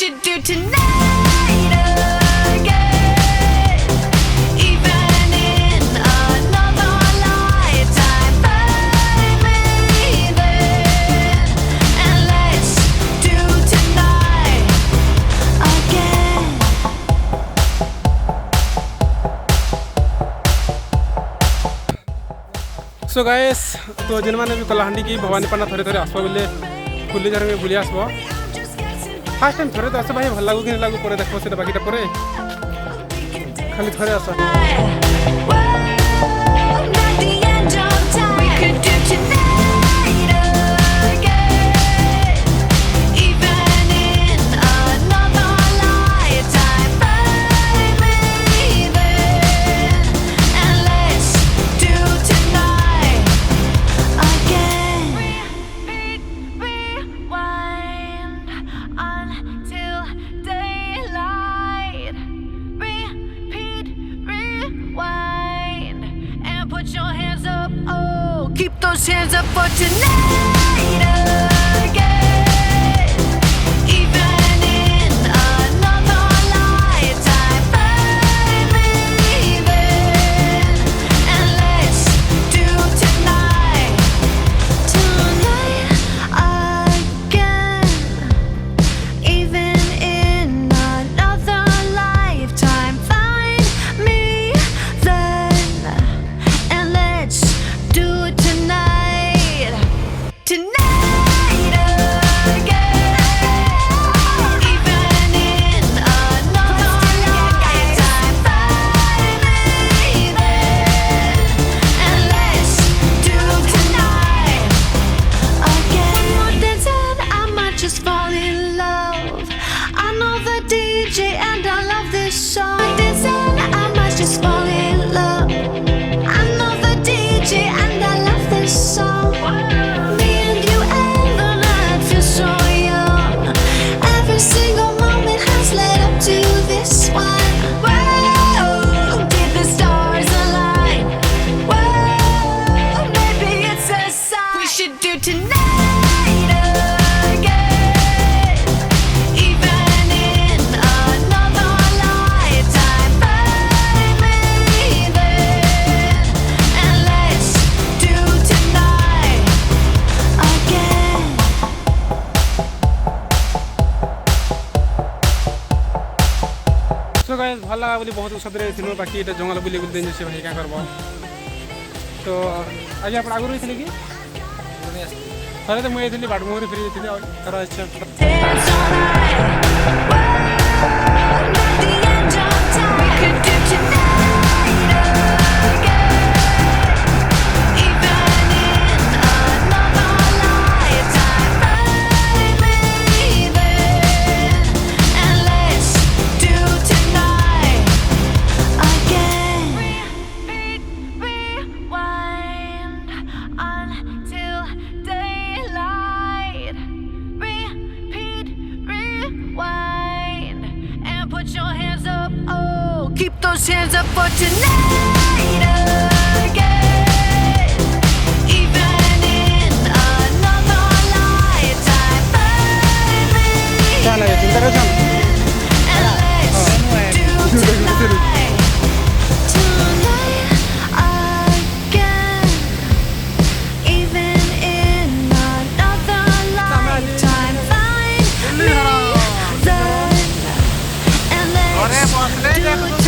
should do tonight again, even in another lifetime. Find me then, and let's do tonight again. So guys तो जिन मैंने भी कलाहांडी की भवानीपाटना थोड़े थोड़े आसपा बोले फुली झर में बुली आसब फास्ट टाइम थोड़े तो आस भाई भल लगू कि नहीं लगू पर देखो से बाकीटा पर खाली थोड़े आस Keep those hands up for tonight again, even in another lifetime. Find me then, and let's do tonight again, even in another lifetime. Find me then, and let's do it tonight again, even in another lifetime. Find me then, and let's do tonight again. One more dance and I might just fall in love. I know the DJ and I love this song. Dance and I might just fall in love. I know the DJ and I love this song. Me and you and the night feel so young. Every single moment has led up to this one. Whoa, did the stars align? Whoa, maybe it's a sign. We should do tonight again, even in another lifetime. Find me then, and let's do tonight again. So guys भल लगा बोली बहुत औषध रही थी बाकी ये जंगल बुले बुले दिन से भाई क्या करब तो आज आप आगु रही कि थोड़े तो मुझे बाटमुहरी फ्री थी कर अच्छा Dance all night. Whoa, not the end of time. We could do tonight again, even in another lifetime. Find me then, and let's do tonight again. Rewind until daylight. Repeat, rewind, and put your hands up. Oh, keep those hands up for tonight again, even in another lifetime. Find me चल चिंता कर and let's do tonight again, even in another lifetime. Find me then, and let's do